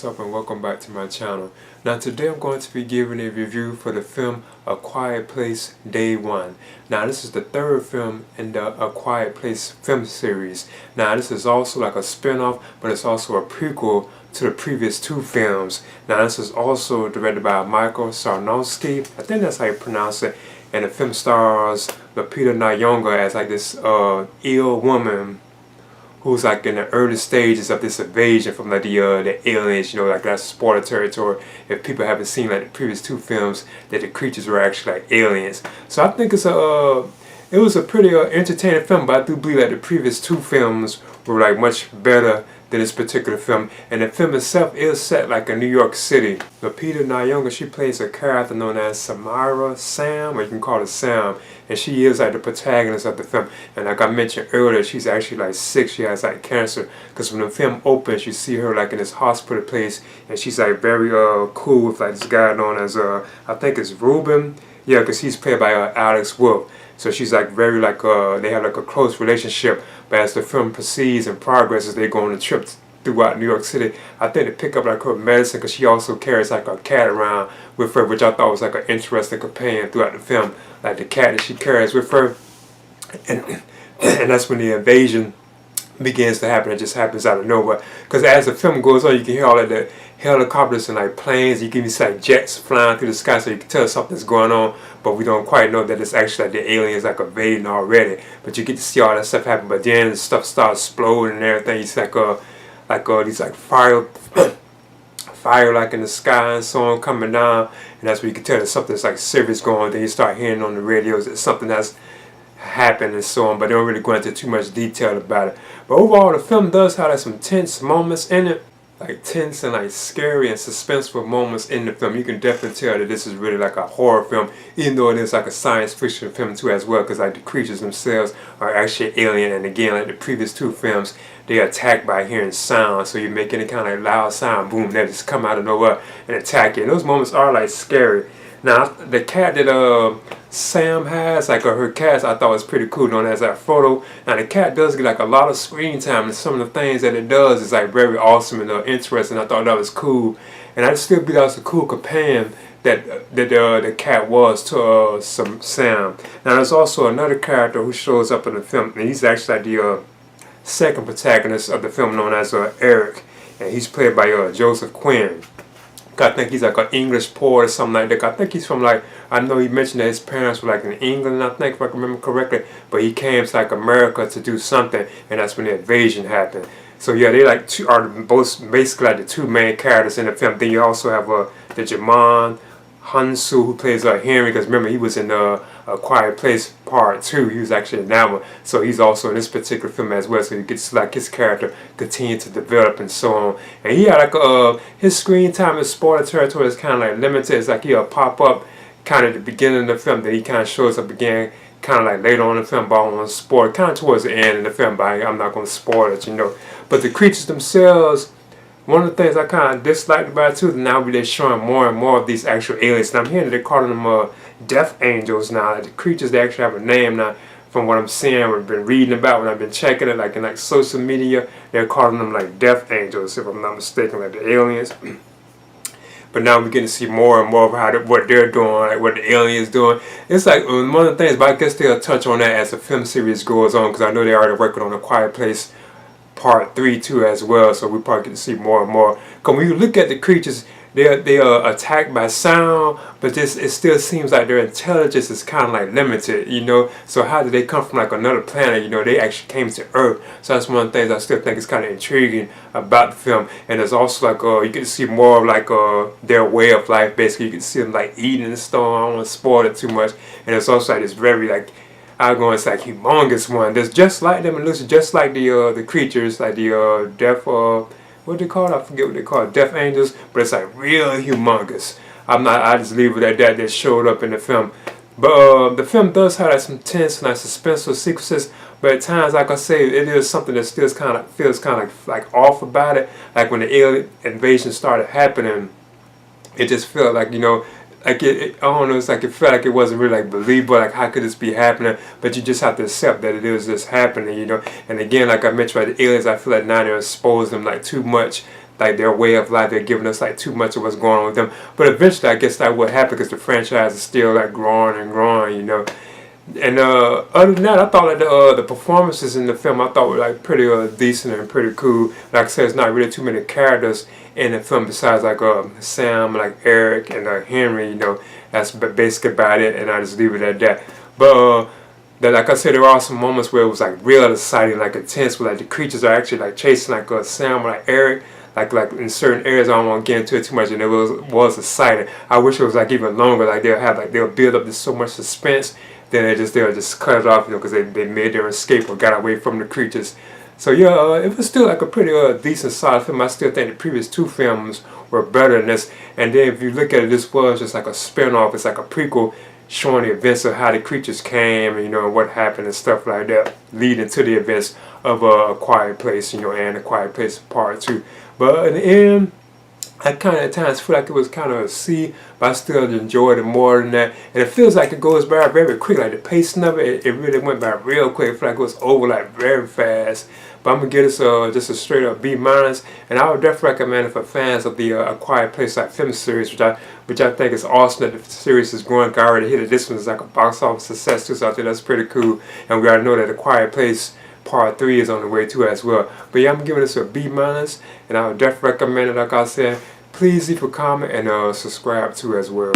What's up and welcome back to my channel. Now today I'm going to be giving a review for the film A Quiet Place Day 1. Now this is the third film in the A Quiet Place film series. Now this is also like a spin-off, but it's also a prequel to the previous two films. Now this is also directed by Michael Sarnowski. I think that's how you pronounce it. And the film stars Lupita Nyong'o as like this ill woman who's like in the early stages of this invasion from like the aliens, like that's spoiler territory if people haven't seen like the previous two films that the creatures were actually like aliens. So I think it was a pretty entertaining film, but I do believe that the previous two films were like much better than this particular film, and the film itself is set like in New York City. Lupita Nyong'o, she plays a character known as Samara Sam, or you can call her Sam, and she is like the protagonist of the film. And like I mentioned earlier, she's actually like sick. She has like cancer, because when the film opens, you see her like in this hospital place, and she's like very cool with like this guy known as I think it's Ruben. Yeah, because he's played by Alex Wolff. So she's like very like they have like a close relationship. But as the film proceeds and progresses, they go on a trip throughout New York City. I think they pick up like her medicine, because she also carries like a cat around with her, which I thought was like an interesting companion throughout the film. Like the cat that she carries with her, and that's when the invasion begins to happen. It just happens out of nowhere. Because as the film goes on, you can hear all of the helicopters and like planes. You can see like jets flying through the sky, so you can tell something's going on. But we don't quite know that it's actually like the aliens like invading already. But you get to see all that stuff happen. But then stuff starts exploding and everything. It's like these like fire like in the sky and so on coming down. And that's where you can tell that something's like serious going on. Then you start hearing on the radios that something that's happened and so on, but they don't really go into too much detail about it. But overall, the film does have like some tense moments in it, like tense and like scary and suspenseful moments in the film. You can definitely tell that this is really like a horror film, even though it is like a science fiction film too as well, because like the creatures themselves are actually alien. And again, like the previous two films, they're attacked by hearing sound. So you make any kind of like loud sound, boom, they just come out of nowhere and attack you. And those moments are like scary. Now the cat that Sam has, like her cat, I thought was pretty cool, known as that photo. Now the cat does get like a lot of screen time, and some of the things that it does is like very awesome and interesting. I thought that was cool, and I still believe that was a cool companion that the cat was to some Sam. Now there's also another character who shows up in the film, and he's actually like the second protagonist of the film, known as Eric, and he's played by Joseph Quinn. I think he's like an English poet or something like that. I think he's from like, I know he mentioned that his parents were like in England, I think, if I can remember correctly, but he came to like America to do something, and that's when the invasion happened. So yeah, they like are both basically like the two main characters in the film. Then you also have the Jamon Hansu, who plays Henry, because remember he was in A Quiet Place Part 2. He was actually in that one, so he's also in this particular film as well. So you get to see like his character continue to develop and so on. And he had like his screen time in spoiler territory is kind of like limited. It's like he'll pop up kind of at the beginning of the film, then he kind of shows up again kind of like later on in the film, but I don't want to spoil it, kind of towards the end of the film, but I'm not going to spoil it, But the creatures themselves, one of the things I kind of disliked about it too, now they're showing more and more of these actual aliens. And I'm hearing that they're calling them death angels now. Like the creatures, they actually have a name now. From what I'm seeing, I've been reading about, when I've been checking it, like in like social media, they're calling them like death angels, if I'm not mistaken, like the aliens. But now we're getting to see more and more of what they're doing, like what the aliens doing. It's like one of the things, but I guess they'll touch on that as the film series goes on, because I know they're already working on A Quiet Place Part 3 too as well, so we probably get to see more and more. Because when you look at the creatures, they are attacked by sound, but it still seems like their intelligence is kind of like limited, So how did they come from like another planet? They actually came to Earth. So that's one of the things I still think is kind of intriguing about the film. And there's also like you get to see more of like their way of life. Basically, you can see them like eating and stuff. I don't want to spoil it too much. And it's also like this very like it's like humongous one. There's just like them, and looks just like the creatures, like the death what they call it? I forget what they call it, death angels, but it's like real humongous. I just leave it at that. That showed up in the film. But the film does have like some tense and like suspenseful sequences, but at times, like I say, it is something that still feels kind of like off about it. Like when the alien invasion started happening, it just felt like like I don't know, it's like it felt like it wasn't really like believable, like how could this be happening? But you just have to accept that it is just happening, And again, like I mentioned about the aliens, I feel like now they're exposing them like too much like their way of life. They're giving us like too much of what's going on with them. But eventually, I guess that would happen because the franchise is still like growing and growing, you know. And other than that, I thought that the performances in the film I thought were like pretty decent and pretty cool. Like I said, it's not really too many characters in the film besides like Sam, like Eric, and Henry. You know, that's basically about it. And I just leave it at that. But like I said, there are some moments where it was like real exciting, like intense, where like the creatures are actually like chasing like Sam or like Eric. Like in certain areas, I don't want to get into it too much, and it was exciting. I wish it was like even longer. Like they'll build up this so much suspense. Then they'll just cut it off, you know, because they made their escape or got away from the creatures. So yeah, it was still like a pretty decent, solid film. I still think the previous two films were better than this. And then if you look at it, this was just like a spin-off. It's like a prequel showing the events of how the creatures came, and you know what happened and stuff like that, leading to the events of A Quiet Place, you know, and A Quiet Place Part 2. But in the end, I kind of at times feel like it was kind of a C, but I still enjoyed it more than that. And it feels like it goes by very quick. Like the pacing of it, it really went by real quick. I feel like it was over like very fast. But I'm gonna give this just a straight up B-. And I would definitely recommend it for fans of the A Quiet Place like film series, which I think is awesome that the series is growing. I already hit it. This one is like a box office success too, so I think that's pretty cool. And we already know that A Quiet Place Part 3 is on the way too as well. But yeah, I'm giving this a B-, and I would definitely recommend it. Like I said, please leave a comment and subscribe too as well.